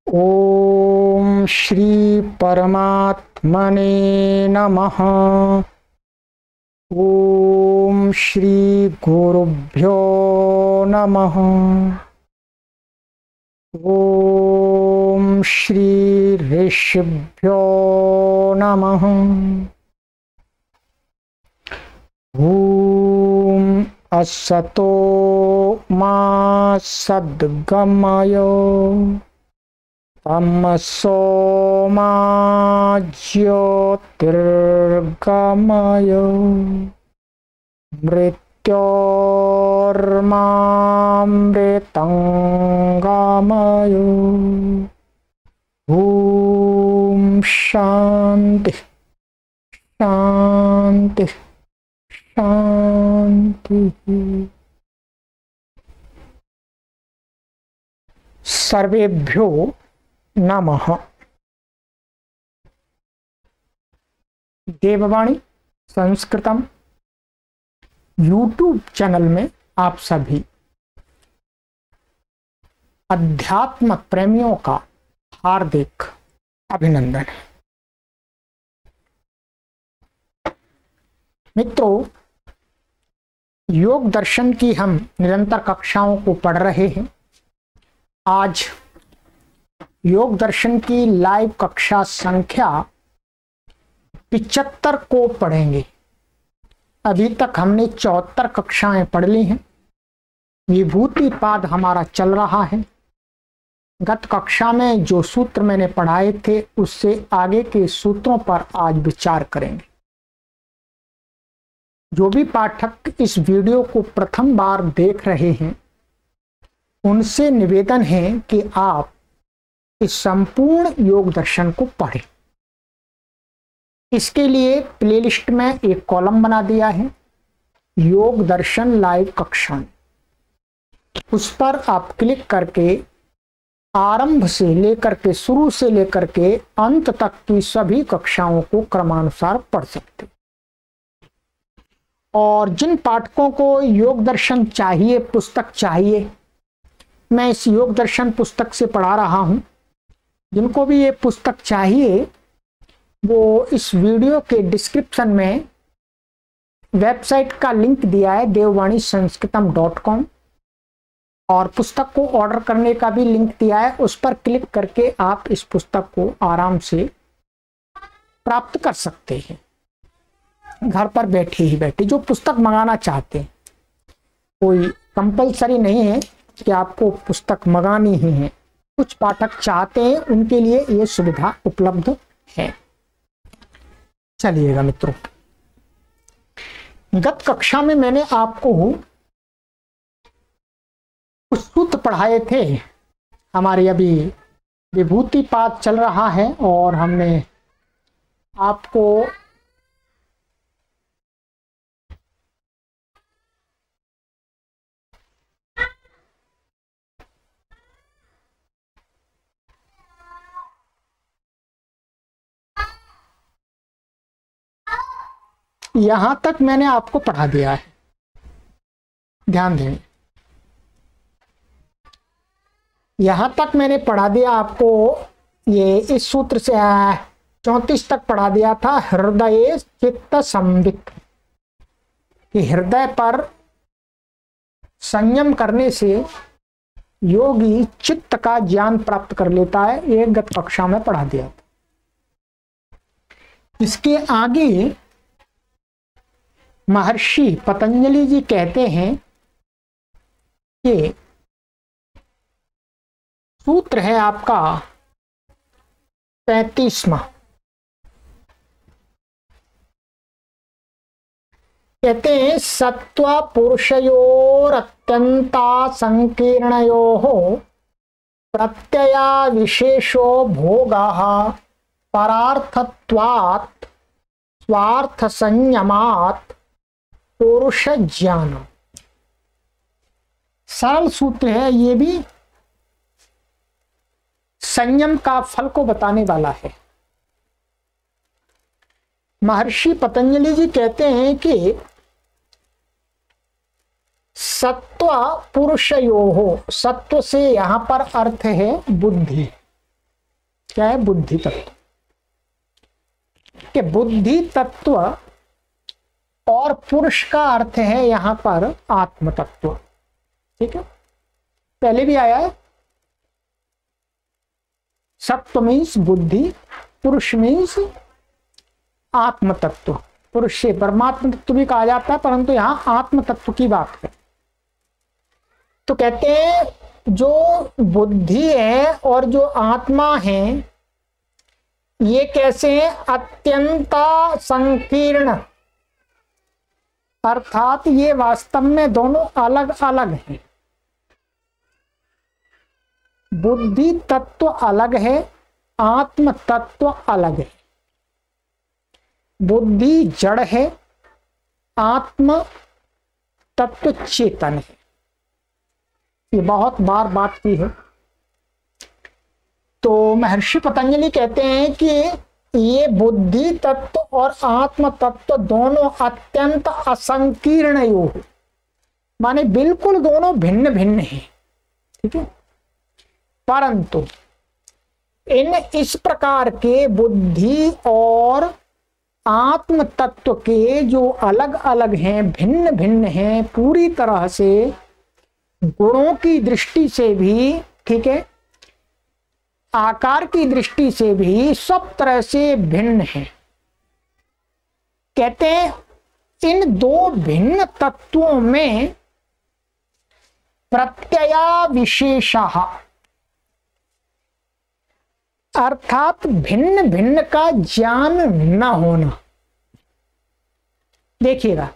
ओम श्री परमात्मने नमः। ओम श्री गुरुभ्यो नमः। ओम श्री ऋषिभ्यो नमः। ओम असतो मा सद्गमय तमसो मा ज्योतिर्गमय मृत्योर्मामृतंगमय। ओम शांति शांति शांति। सर्वेभ्यो नमः। देववाणी संस्कृतम यूट्यूब चैनल में आप सभी अध्यात्म प्रेमियों का हार्दिक अभिनंदन है। मित्रों, योग दर्शन की हम निरंतर कक्षाओं को पढ़ रहे हैं। आज योग दर्शन की लाइव कक्षा संख्या 75 को पढ़ेंगे। अभी तक हमने 74 कक्षाएं पढ़ ली हैं। विभूति पाद हमारा चल रहा है। गत कक्षा में जो सूत्र मैंने पढ़ाए थे उससे आगे के सूत्रों पर आज विचार करेंगे। जो भी पाठक इस वीडियो को प्रथम बार देख रहे हैं उनसे निवेदन है कि आप इस संपूर्ण योग दर्शन को पढ़ें। इसके लिए प्लेलिस्ट में एक कॉलम बना दिया है, योग दर्शन लाइव कक्षा। उस पर आप क्लिक करके आरंभ से लेकर के शुरू से लेकर के अंत तक की सभी कक्षाओं को क्रमानुसार पढ़ सकते। और जिन पाठकों को योग दर्शन चाहिए, पुस्तक चाहिए, मैं इस योग दर्शन पुस्तक से पढ़ा रहा हूं। जिनको भी ये पुस्तक चाहिए वो इस वीडियो के डिस्क्रिप्शन में वेबसाइट का लिंक दिया है devvani-sanskritam.com और पुस्तक को ऑर्डर करने का भी लिंक दिया है। उस पर क्लिक करके आप इस पुस्तक को आराम से प्राप्त कर सकते हैं, घर पर बैठे ही बैठे। जो पुस्तक मंगाना चाहते हैं, कोई कंपलसरी नहीं है कि आपको पुस्तक मंगानी ही है। कुछ पाठक चाहते हैं, उनके लिए यह सुविधा उपलब्ध है। चलिएगा मित्रों, गत कक्षा में मैंने आपको कुछ सूत्र पढ़ाए थे। हमारे अभी विभूति पाद चल रहा है और हमने आपको यहां तक मैंने आपको पढ़ा दिया है। ध्यान दें, यहां तक मैंने पढ़ा दिया आपको। ये इस सूत्र से 34 तक पढ़ा दिया था। हृदय चित्त संवित, कि हृदय पर संयम करने से योगी चित्त का ज्ञान प्राप्त कर लेता है। ये गत कक्षा में पढ़ा दिया था। इसके आगे महर्षि पतंजलि जी कहते हैं कि सूत्र है आपका 35वां। कहते हैं सत्व पुरुषयोरत्यंता संकीर्णयोः प्रत्यया विशेषो भोगः परार्थत्वात् स्वार्थ संयमात् पुरुष ज्ञान। सरल सूत्र है, ये भी संयम का फल को बताने वाला है। महर्षि पतंजलि जी कहते हैं कि सत्व पुरुषयोः, सत्व से यहां पर अर्थ है बुद्धि, क्या है? बुद्धि तत्व। कि बुद्धि तत्व और पुरुष का अर्थ है यहां पर आत्म तत्व। ठीक है, पहले भी आया है। सत्व मीन्स बुद्धि, पुरुष मीन्स आत्म तत्व। पुरुष से परमात्म तत्व भी कहा जाता है, परंतु यहां आत्म तत्व की बात है। तो कहते हैं जो बुद्धि है और जो आत्मा है ये कैसे हैं? अत्यंत संकीर्ण, अर्थात ये वास्तव में दोनों अलग अलग हैं। बुद्धि तत्व अलग है, आत्म तत्व अलग है। बुद्धि जड़ है, आत्म तत्व चेतन है। ये बहुत बार बात की है। तो महर्षि पतंजलि कहते हैं कि ये बुद्धि तत्व और आत्म तत्व दोनों अत्यंत असंकीर्ण योग, माने बिल्कुल दोनों भिन्न भिन्न हैं। ठीक है, परंतु इन इस प्रकार के बुद्धि और आत्म तत्व के जो अलग अलग हैं, भिन्न भिन्न हैं, पूरी तरह से गुणों की दृष्टि से भी, ठीक है, आकार की दृष्टि से भी सब तरह से भिन्न हैं। कहते हैं इन दो भिन्न तत्वों में प्रत्यया विशेषः, अर्थात भिन्न भिन्न का ज्ञान न होना। देखिएगा,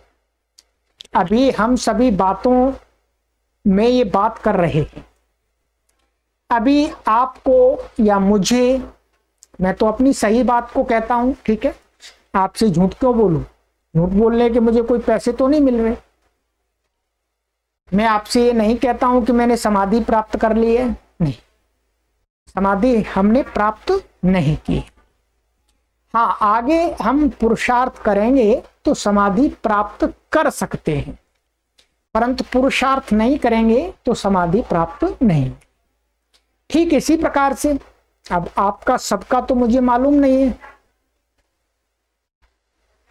अभी हम सभी बातों में ये बात कर रहे हैं। अभी आपको या मुझे, मैं तो अपनी सही बात को कहता हूं, ठीक है, आपसे झूठ क्यों बोलूं? झूठ बोलने के मुझे कोई पैसे तो नहीं मिल रहे। मैं आपसे ये नहीं कहता हूं कि मैंने समाधि प्राप्त कर ली है, नहीं, समाधि हमने प्राप्त नहीं की। हाँ, आगे हम पुरुषार्थ करेंगे तो समाधि प्राप्त कर सकते हैं, परंतु पुरुषार्थ नहीं करेंगे तो समाधि प्राप्त नहीं। ठीक इसी प्रकार से अब आपका सबका तो मुझे मालूम नहीं है,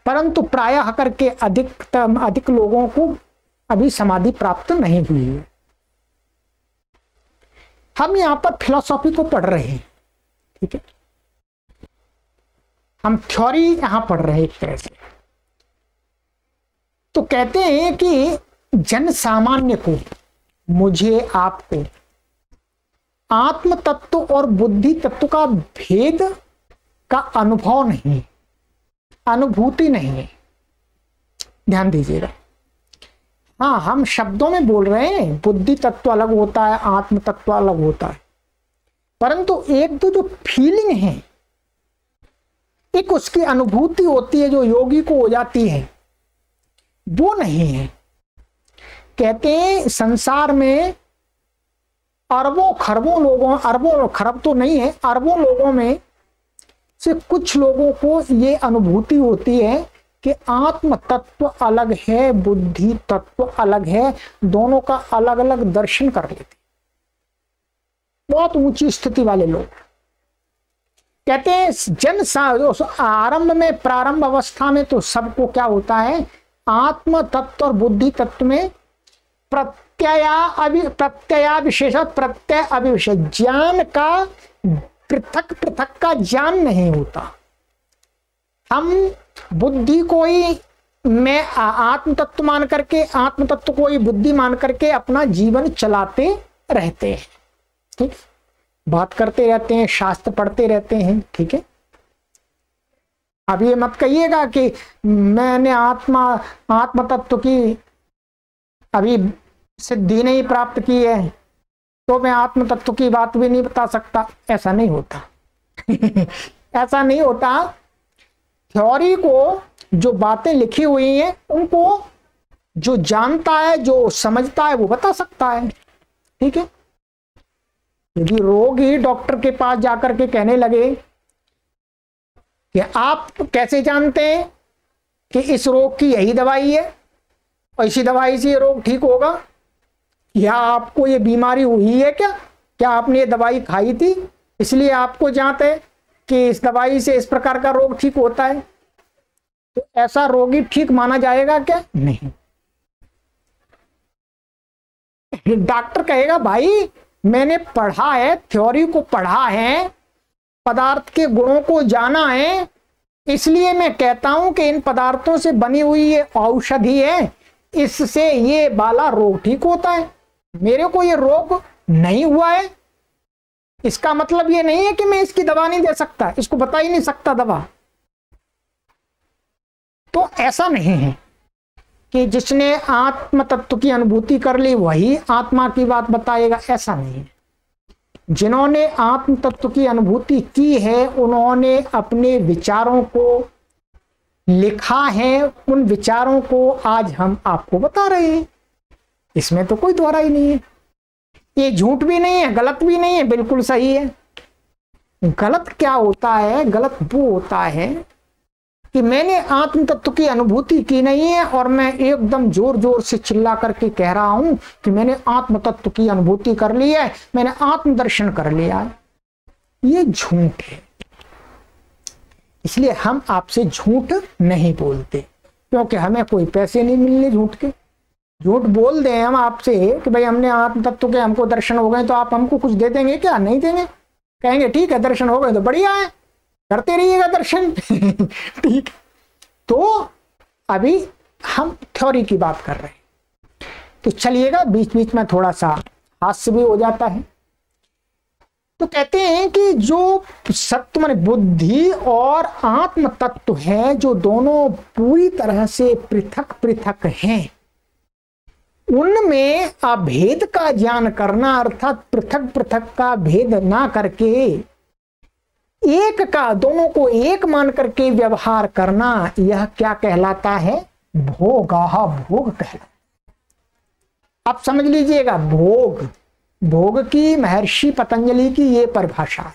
परंतु प्रायः करके अधिक लोगों को अभी समाधि प्राप्त नहीं हुई है। हम यहां पर फिलॉसफी को पढ़ रहे हैं, ठीक है, हम थ्योरी यहां पढ़ रहे हैं एक तरह से। तो कहते हैं कि जन सामान्य को, मुझे, आपको आत्म तत्व और बुद्धि तत्व का भेद का अनुभव नहीं, अनुभूति नहीं है। ध्यान दीजिएगा। हाँ, हम शब्दों में बोल रहे हैं, बुद्धि तत्व अलग होता है, आत्म तत्व अलग होता है, परंतु एक तो जो फीलिंग है, एक उसकी अनुभूति होती है जो योगी को हो जाती है, वो नहीं है। कहते हैं संसार में अरबों खरबों लोगों, अरबों खरब तो नहीं है, अरबों लोगों में से कुछ लोगों को ये अनुभूति होती है कि आत्म तत्व अलग है, बुद्धि तत्व अलग है, दोनों का अलग अलग दर्शन कर लेते। बहुत ऊंची स्थिति वाले लोग कहते हैं आरंभ में, प्रारंभ अवस्था में तो सबको क्या होता है, आत्म तत्व और बुद्धि तत्व में प्रत्यया विशेष, प्रत्यय अविशेष, ज्ञान का पृथक पृथक का ज्ञान नहीं होता। हम बुद्धि को ही मैं आत्म तत्व मान करके, आत्म तत्व को ही बुद्धि मान करके अपना जीवन चलाते रहते हैं। ठीक, बात करते रहते हैं, शास्त्र पढ़ते रहते हैं। ठीक है, अब ये मत कहिएगा कि मैंने आत्म तत्व की अभी सिद्धि नहीं प्राप्त की है तो मैं आत्म तत्व की बात भी नहीं बता सकता। ऐसा नहीं होता ऐसा नहीं होता। थ्योरी को जो बातें लिखी हुई हैं उनको जो जानता है, जो समझता है, वो बता सकता है। ठीक है, यदि रोग ही डॉक्टर के पास जाकर के कहने लगे कि आप कैसे जानते हैं कि इस रोग की यही दवाई है और इसी दवाई से ये रोग ठीक होगा, या आपको ये बीमारी हुई है क्या आपने ये दवाई खाई थी इसलिए आपको जानते हैं कि इस दवाई से इस प्रकार का रोग ठीक होता है, तो ऐसा रोगी ठीक माना जाएगा क्या? नहीं। डॉक्टर कहेगा भाई मैंने पढ़ा है, थ्योरी को पढ़ा है, पदार्थ के गुणों को जाना है, इसलिए मैं कहता हूं कि इन पदार्थों से बनी हुई ये औषधि है, इससे ये वाला रोग ठीक होता है। मेरे को ये रोग नहीं हुआ है, इसका मतलब ये नहीं है कि मैं इसकी दवा नहीं दे सकता, इसको बता ही नहीं सकता दवा। तो ऐसा नहीं है कि जिसने आत्म तत्व की अनुभूति कर ली वही आत्मा की बात बताएगा, ऐसा नहीं है। जिन्होंने आत्म तत्व की अनुभूति की है उन्होंने अपने विचारों को लिखा है, उन विचारों को आज हम आपको बता रहे हैं, इसमें तो कोई दोहरा ही नहीं है। ये झूठ भी नहीं है, गलत भी नहीं है, बिल्कुल सही है। गलत क्या होता है? गलत वो होता है कि मैंने आत्म तत्व की अनुभूति की नहीं है और मैं एकदम जोर जोर से चिल्ला करके कह रहा हूं कि मैंने आत्म तत्व की अनुभूति कर ली है, मैंने आत्म दर्शन कर लिया है। ये झूठ है। इसलिए हम आपसे झूठ नहीं बोलते, क्योंकि हमें कोई पैसे नहीं मिलने झूठ के। झूठ बोल दें हम आपसे कि भाई हमने आत्म तत्व के हमको दर्शन हो गए, तो आप हमको कुछ दे देंगे क्या? नहीं देंगे। कहेंगे ठीक है दर्शन हो गए तो बढ़िया है, करते रहिएगा दर्शन। ठीक। तो अभी हम थ्योरी की बात कर रहे हैं, तो चलिएगा बीच बीच में थोड़ा सा हास्य भी हो जाता है। तो कहते हैं कि जो सत्य माने बुद्धि और आत्म तत्व है, जो दोनों पूरी तरह से पृथक पृथक हैं, उनमें अभेद का ज्ञान करना, अर्थात पृथक पृथक का भेद ना करके एक का, दोनों को एक मान करके व्यवहार करना, यह क्या कहलाता है? भोगाहा, भोग कहलाता। आप समझ लीजिएगा, भोग, भोग की महर्षि पतंजलि की ये परिभाषा है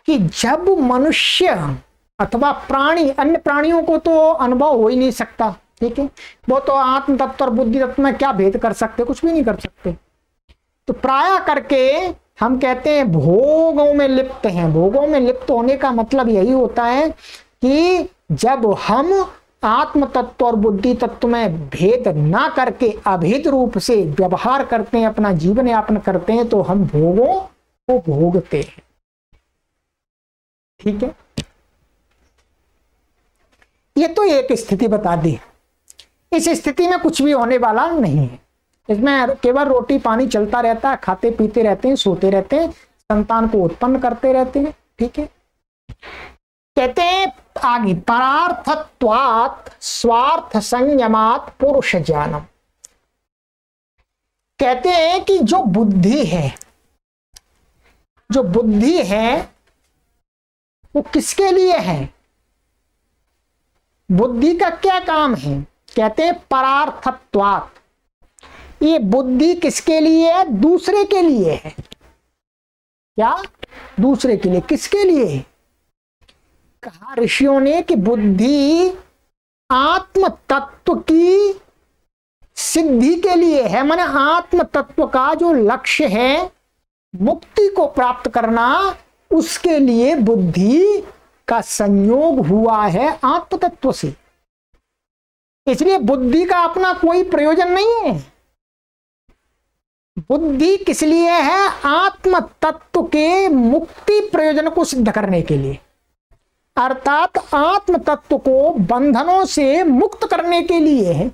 कि जब मनुष्य अथवा प्राणी, अन्य प्राणियों को तो अनुभव हो ही नहीं सकता, ठीक है, वो तो आत्म तत्व और बुद्धि तत्व में क्या भेद कर सकते? कुछ भी नहीं कर सकते। तो प्राय करके हम कहते हैं भोगों में लिप्त हैं। भोगों में लिप्त होने का मतलब यही होता है कि जब हम आत्म तत्व और बुद्धि तत्व में भेद ना करके अभेद रूप से व्यवहार करते हैं, अपना जीवन यापन करते हैं, तो हम भोगों को भोगते हैं। ठीक है, ये तो एक स्थिति बता दी। इस स्थिति में कुछ भी होने वाला नहीं है, इसमें केवल रोटी पानी चलता रहता है, खाते पीते रहते हैं, सोते रहते हैं, संतान को उत्पन्न करते रहते हैं। ठीक है, कहते हैं आगे, परार्थत्वात् स्वार्थ संयमात् पुरुष ज्ञानम। कहते हैं कि जो बुद्धि है, जो बुद्धि है वो किसके लिए है? बुद्धि का क्या काम है? कहते हैं परार्थत्वात्, ये बुद्धि किसके लिए है? दूसरे के लिए है। क्या? दूसरे के लिए। किसके लिए? कहा ऋषियों ने कि बुद्धि आत्म तत्व की सिद्धि के लिए है, माने आत्म तत्व का जो लक्ष्य है मुक्ति को प्राप्त करना, उसके लिए बुद्धि का संयोग हुआ है आत्म तत्व से। इसलिए बुद्धि का अपना कोई प्रयोजन नहीं है। बुद्धि किस लिए है? आत्म तत्व के मुक्ति प्रयोजन को सिद्ध करने के लिए, अर्थात आत्म तत्व को बंधनों से मुक्त करने के लिए है।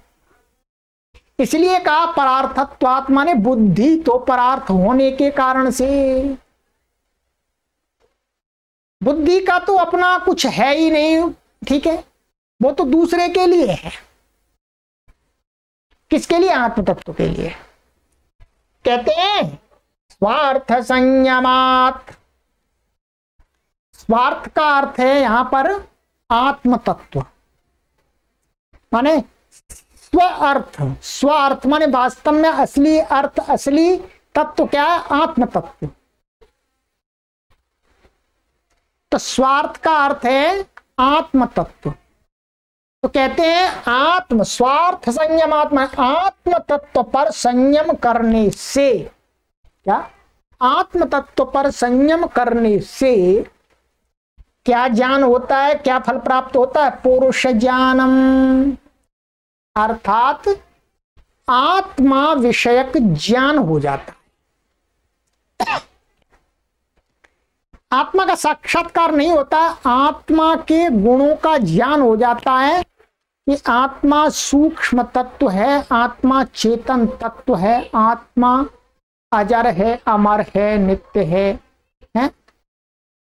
इसलिए कहा परार्थत्वात्, माने बुद्धि तो परार्थ होने के कारण से। बुद्धि का तो अपना कुछ है ही नहीं, ठीक है, वो तो दूसरे के लिए है। किसके लिए? आत्म तत्व के लिए। कहते हैं स्वार्थ संयमात्। स्वार्थ का अर्थ है यहां पर आत्म तत्व, माने स्व अर्थ। स्व अर्थ माने वास्तव में असली अर्थ, असली तत्व क्या है? आत्म तत्व। तो स्वार्थ का अर्थ है आत्म तत्व। तो कहते हैं आत्म स्वार्थ संयम, आत्मा आत्म तत्व पर संयम करने से क्या? आत्म तत्व पर संयम करने से क्या ज्ञान होता है, क्या फल प्राप्त होता है? पुरुष ज्ञानम, अर्थात आत्मा विषयक ज्ञान हो जाता है। आत्मा का साक्षात्कार नहीं होता, आत्मा के गुणों का ज्ञान हो जाता है कि आत्मा सूक्ष्म तत्व है, आत्मा चेतन तत्व है, आत्मा अजर है, अमर है, नित्य है?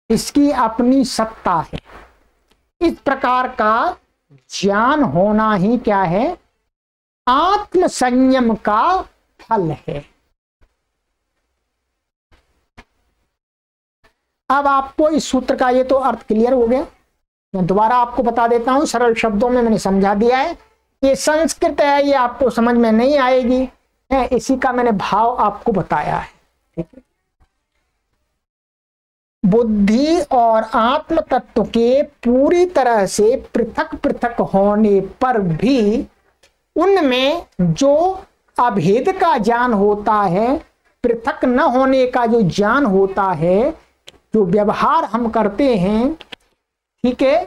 इसकी अपनी सत्ता है। इस प्रकार का ज्ञान होना ही क्या है? आत्म संयम का फल है। अब आपको इस सूत्र का ये तो अर्थ क्लियर हो गया। मैं दोबारा आपको बता देता हूं, सरल शब्दों में मैंने समझा दिया है। ये संस्कृत है, ये आपको समझ में नहीं आएगी, है, इसी का मैंने भाव आपको बताया है। ठीक है। बुद्धि और आत्म तत्व के पूरी तरह से पृथक पृथक होने पर भी उनमें जो अभेद का ज्ञान होता है, पृथक न होने का जो ज्ञान होता है, जो व्यवहार हम करते हैं, ठीक है,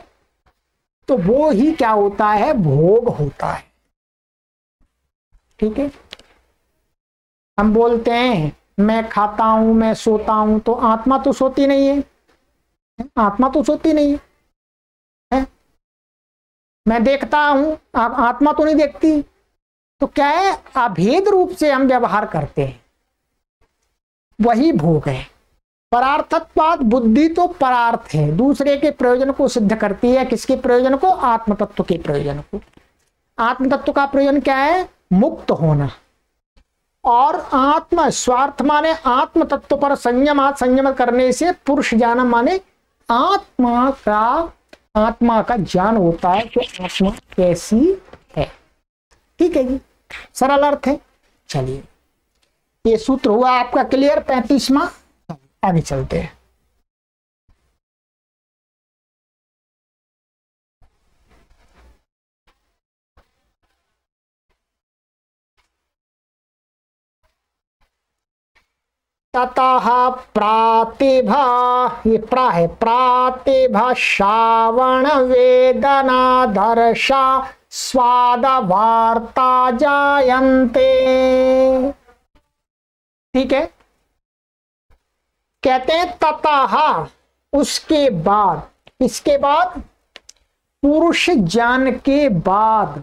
तो वो ही क्या होता है? भोग होता है। ठीक है। हम बोलते हैं मैं खाता हूं, मैं सोता हूं, तो आत्मा तो सोती नहीं है, आत्मा तो सोती नहीं है। मैं देखता हूं, आत्मा तो नहीं देखती। तो क्या है? अभेद रूप से हम व्यवहार करते हैं, वही भोग है। परार्थत्वाद, बुद्धि तो परार्थ है, दूसरे के प्रयोजन को सिद्ध करती है। किसके प्रयोजन को? आत्म तत्व के प्रयोजन को। आत्म तत्व का प्रयोजन क्या है? मुक्त होना। और आत्म स्वार्थ माने आत्म तत्व पर संयम करने से पुरुष ज्ञान माने आत्मा का ज्ञान होता है कि आत्मा कैसी है। ठीक है जी, सरल अर्थ है। चलिए, ये सूत्र हुआ आपका क्लियर, 35वां। आगे चलते हैं। ततः प्रातिभा, ये प्रा है, प्रातिभा श्रावण वेदना दर्शा स्वाद वार्ता जायन्ते। ठीक है। कहते हैं ततः, उसके बाद, इसके बाद, पुरुष ज्ञान के बाद।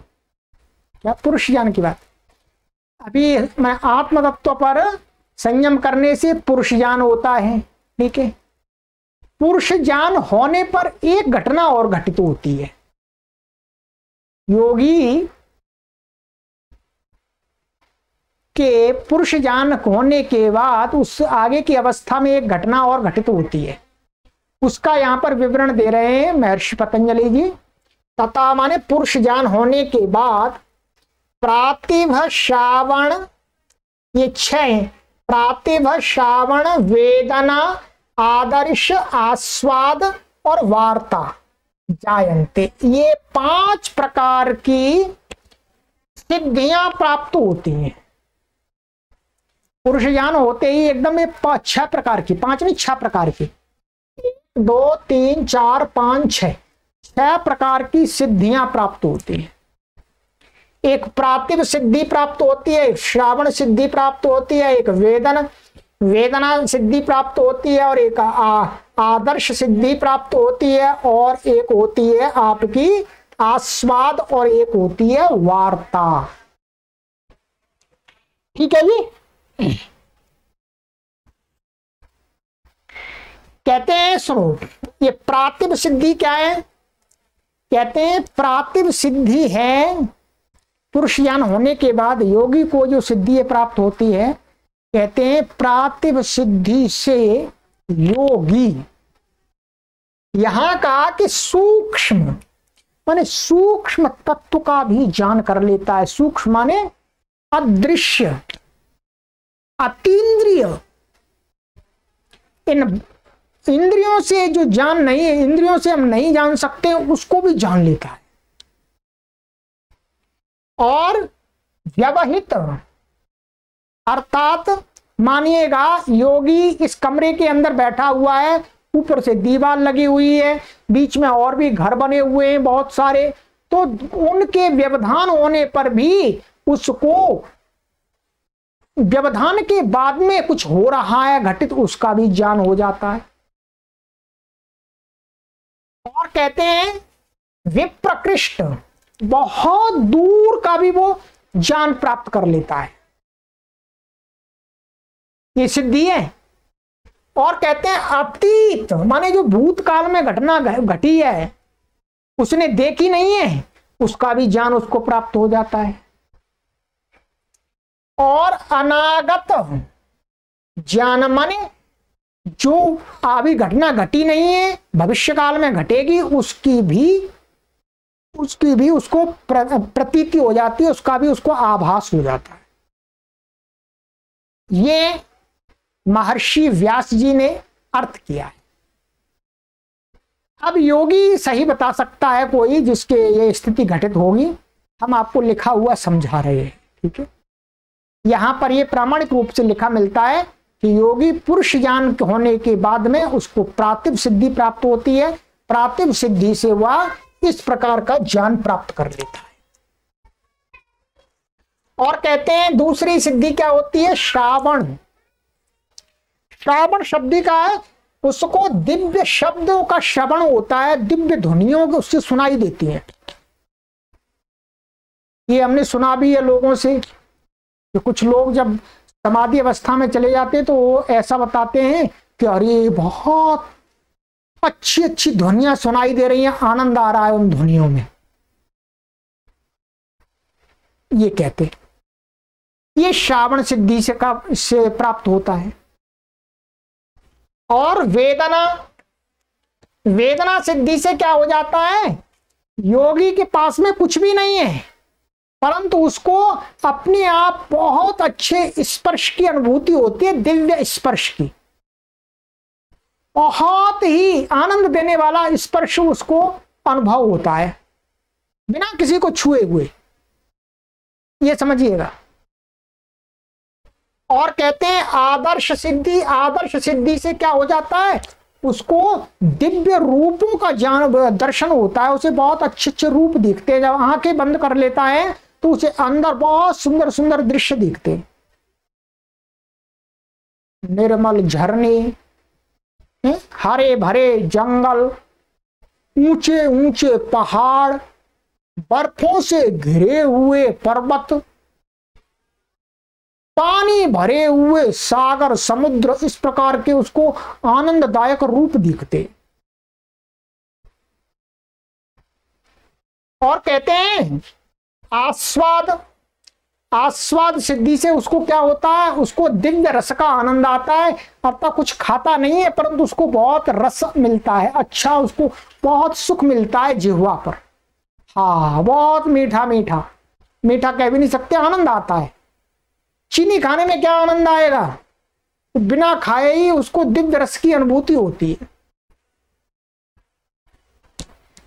क्या? पुरुष ज्ञान की बात। अभी मैं आत्म तत्व पर संयम करने से पुरुष ज्ञान होता है। ठीक है। पुरुष ज्ञान होने पर एक घटना और घटित होती है। योगी के पुरुष ज्ञान होने के बाद उस आगे की अवस्था में एक घटना और घटित होती है। उसका यहां पर विवरण दे रहे हैं महर्षि पतंजलि जी। तथा माने पुरुष ज्ञान होने के बाद प्रातिभ श्रावण, ये 6, प्रातिभ श्रावण वेदना आदर्श आस्वाद और वार्ता जायन्ते, ये 5 प्रकार की सिद्धियां प्राप्त होती हैं। पुरुष ज्ञान होते ही एकदम ये 6 प्रकार की, 5 नहीं 6 प्रकार की, 1 2 3 4 5 6 प्रकार की सिद्धियां प्राप्त होती हैं। एक प्रातिभ सिद्धि प्राप्त होती है, एक श्रावण सिद्धि प्राप्त होती है, एक वेदना सिद्धि प्राप्त होती है, और एक आदर्श सिद्धि प्राप्त होती है, और एक होती है आपकी आस्वाद, और एक होती है वार्ता। ठीक है जी। कहते हैं, सुनो, ये प्रातिभ सिद्धि क्या है? कहते हैं प्रातिभ सिद्धि है पुरुष ज्ञान होने के बाद योगी को जो सिद्धि प्राप्त होती है। कहते हैं प्रातिभ सिद्धि से योगी, यहां कहा कि सूक्ष्म माने सूक्ष्म तत्व का भी ज्ञान कर लेता है। सूक्ष्म माने अदृश्य, अतीन्द्रिय, इन इंद्रियों से जो ज्ञान नहीं है, इंद्रियों से हम नहीं जान सकते, उसको भी जान लेता है। और व्यवहित अर्थात मानिएगा योगी इस कमरे के अंदर बैठा हुआ है, ऊपर से दीवार लगी हुई है, बीच में और भी घर बने हुए हैं बहुत सारे, तो उनके व्यवधान होने पर भी उसको व्यवधान के बाद में कुछ हो रहा है घटित, उसका भी ज्ञान हो जाता है। और कहते हैं विप्रकृष्ट, बहुत दूर का भी वो ज्ञान प्राप्त कर लेता है, ये सिद्धि है। और कहते हैं अतीत, माने जो भूतकाल में घटना घटी है उसने देखी नहीं है, उसका भी ज्ञान उसको प्राप्त हो जाता है। और अनागत ज्ञान माने जो अभी घटना घटी नहीं है, भविष्य काल में घटेगी, उसकी भी उसको प्रतीति हो जाती है, उसका भी उसको आभास हो जाता है। ये महर्षि व्यास जी ने अर्थ किया है। अब योगी सही बता सकता है कोई जिसके ये स्थिति घटित होगी, हम आपको लिखा हुआ समझा रहे हैं, ठीक है। यहां पर ये प्रामाणिक रूप से लिखा मिलता है कि योगी पुरुष ज्ञान होने के बाद में उसको प्रातिभ सिद्धि प्राप्त होती है, प्रातिभ सिद्धि से वह इस प्रकार का ज्ञान प्राप्त कर लेता है। और कहते हैं दूसरी सिद्धि क्या होती है, श्रावण। श्रावण शब्द का है, उसको दिव्य शब्दों का श्रवण होता है, दिव्य ध्वनियों को उससे सुनाई देती हैं। ये हमने सुना भी है लोगों से कि कुछ लोग जब समाधि अवस्था में चले जाते हैं तो वो ऐसा बताते हैं कि अरे बहुत अच्छी अच्छी ध्वनियां सुनाई दे रही हैं, आनंद आ रहा है उन ध्वनियों में, ये कहते। ये श्रावण सिद्धि से प्राप्त होता है। और वेदना सिद्धि से क्या हो जाता है, योगी के पास में कुछ भी नहीं है परंतु उसको अपने आप बहुत अच्छे स्पर्श की अनुभूति होती है, दिव्य स्पर्श की, बहुत ही आनंद देने वाला स्पर्श उसको अनुभव होता है बिना किसी को छुए हुए, ये समझिएगा। और कहते हैं आदर्श सिद्धि। आदर्श सिद्धि से क्या हो जाता है, उसको दिव्य रूपों का ज्ञान दर्शन होता है, उसे बहुत अच्छे अच्छे रूप दिखते हैं। जब आंखें बंद कर लेता है तो उसे अंदर बहुत सुंदर सुंदर दृश्य दिखते हैं, निर्मल झरने, हरे भरे जंगल, ऊंचे ऊंचे पहाड़, बर्फों से घिरे हुए पर्वत, पानी भरे हुए सागर समुद्र, इस प्रकार के उसको आनंददायक रूप दिखते। और कहते हैं आस्वाद सिद्धि से उसको क्या होता है, उसको दिव्य रस का आनंद आता है, अर्थात कुछ खाता नहीं है परंतु उसको बहुत रस मिलता है, अच्छा उसको बहुत सुख मिलता है जिह्वा पर। हाँ, बहुत मीठा मीठा, मीठा कह भी नहीं सकते, आनंद आता है। चीनी खाने में क्या आनंद आएगा, तो बिना खाए ही उसको दिव्य रस की अनुभूति होती है।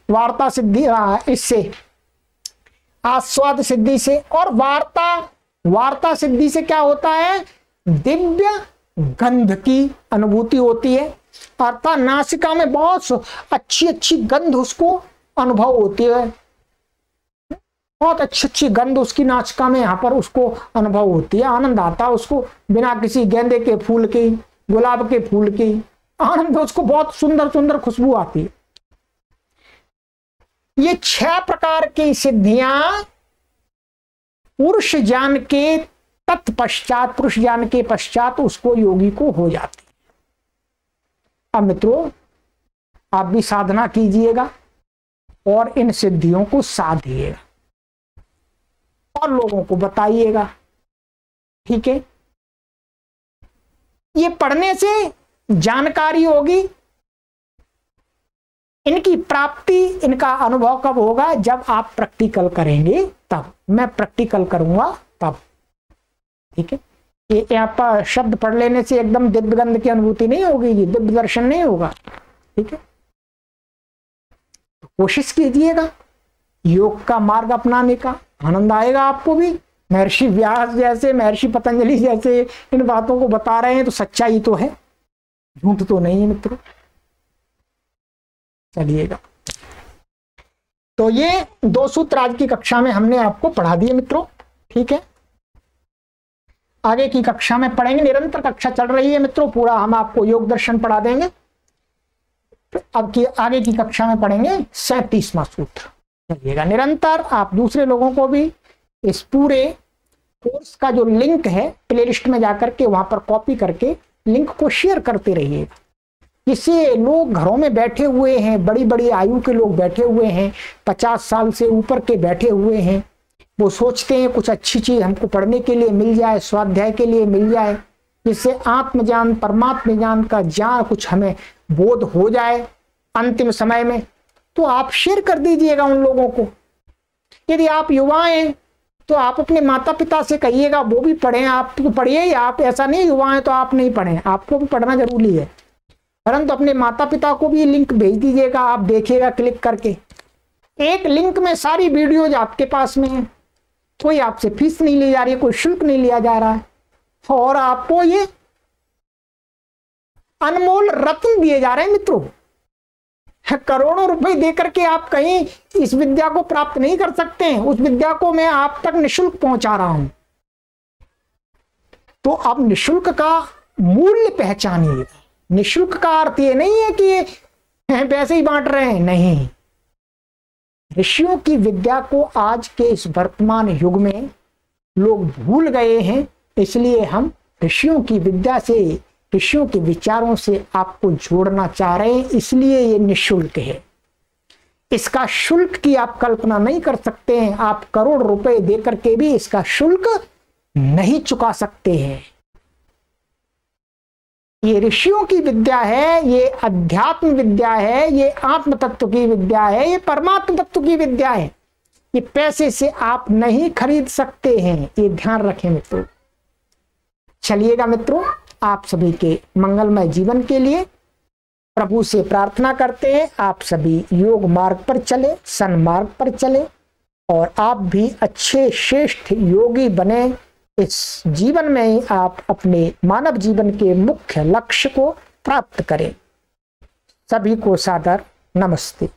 वार्ता सिद्धि इससे, आस्वाद सिद्धि से। और वार्ता सिद्धि से क्या होता है, दिव्य गंध की अनुभूति होती है, अर्थात नासिका में बहुत अच्छी अच्छी गंध उसको अनुभव होती है, बहुत अच्छी अच्छी गंध उसकी नासिका में यहाँ पर उसको अनुभव होती है, आनंद आता है उसको बिना किसी गेंदे के फूल की, गुलाब के फूल की, आनंद उसको बहुत सुंदर सुंदर खुशबू आती है। ये 6 प्रकार की सिद्धियां पुरुष ज्ञान के तत्पश्चात, पुरुष ज्ञान के पश्चात उसको योगी को हो जाती है। अब मित्रों आप भी साधना कीजिएगा और इन सिद्धियों को साधिएगा और लोगों को बताइएगा, ठीक है। ये पढ़ने से जानकारी होगी, इनकी प्राप्ति, इनका अनुभव कब होगा, जब आप प्रैक्टिकल करेंगे तब। मैं प्रैक्टिकल करूंगा तब, ठीक है। ये यहाँ पर शब्द पढ़ लेने से एकदम दिव्य गंध की अनुभूति नहीं होगी, ये दिव्य दर्शन नहीं होगा, ठीक है। तो कोशिश कीजिएगा योग का मार्ग अपनाने का, आनंद आएगा आपको भी महर्षि व्यास जैसे, महर्षि पतंजलि जैसे इन बातों को बता रहे हैं तो सच्चाई तो है, झूठ तो नहीं है मित्रों। चलिएगा, तो ये 2 सूत्र आज की कक्षा में हमने आपको पढ़ा दिए मित्रों। ठीक है, आगे की कक्षा में पढ़ेंगे, निरंतर कक्षा चल रही है मित्रों, पूरा हम आपको योग दर्शन पढ़ा देंगे। अब की आगे की कक्षा में पढ़ेंगे 37वां सूत्र। चलिएगा, निरंतर आप दूसरे लोगों को भी इस पूरे कोर्स का जो लिंक है प्लेलिस्ट में जाकर के वहां पर कॉपी करके लिंक को शेयर करते रहिएगा। इससे लोग घरों में बैठे हुए हैं, बड़ी बड़ी आयु के लोग बैठे हुए हैं, 50 साल से ऊपर के बैठे हुए हैं, वो सोचते हैं कुछ अच्छी चीज हमको पढ़ने के लिए मिल जाए, स्वाध्याय के लिए मिल जाए, जिससे आत्मज्ञान परमात्म ज्ञान का ज्ञान कुछ हमें बोध हो जाए अंतिम समय में। तो आप शेयर कर दीजिएगा उन लोगों को। यदि आप युवा हैं तो आप अपने माता पिता से कहिएगा वो भी पढ़ें, आप तो पढ़िए। आप ऐसा नहीं युवा हैं तो आप नहीं पढ़ें, आपको भी पढ़ना जरूरी है, परंतु अपने माता पिता को भी लिंक भेज दीजिएगा। आप देखिएगा क्लिक करके, एक लिंक में सारी वीडियोज आपके पास में है, कोई आपसे फीस नहीं ली जा रही है, कोई शुल्क नहीं लिया जा रहा है, और आपको ये अनमोल रत्न दिए जा रहे हैं मित्रों। करोड़ों रुपए देकर के आप कहीं इस विद्या को प्राप्त नहीं कर सकते हैं, उस विद्या को मैं आप तक निशुल्क पहुंचा रहा हूं। तो आप निशुल्क का मूल्य पहचानिए। निशुल्क का अर्थ ये नहीं है कि पैसे ही बांट रहे हैं, नहीं। ऋषियों की विद्या को आज के इस वर्तमान युग में लोग भूल गए हैं, इसलिए हम ऋषियों की विद्या से, ऋषियों के विचारों से आपको जोड़ना चाह रहे हैं, इसलिए ये निशुल्क है। इसका शुल्क की आप कल्पना नहीं कर सकते हैं, आप करोड़ रुपए देकर के भी इसका शुल्क नहीं चुका सकते हैं। ये ऋषियों की विद्या है, ये अध्यात्म विद्या है, ये आत्म तत्व की विद्या है, ये परमात्म तत्व की विद्या है। ये पैसे से आप नहीं खरीद सकते हैं, ये ध्यान रखें मित्रों। चलिएगा मित्रों, आप सभी के मंगलमय जीवन के लिए प्रभु से प्रार्थना करते हैं, आप सभी योग मार्ग पर चले, सन्मार्ग पर चले, और आप भी अच्छे श्रेष्ठ योगी बने। इस जीवन में ही आप अपने मानव जीवन के मुख्य लक्ष्य को प्राप्त करें। सभी को सादर नमस्ते।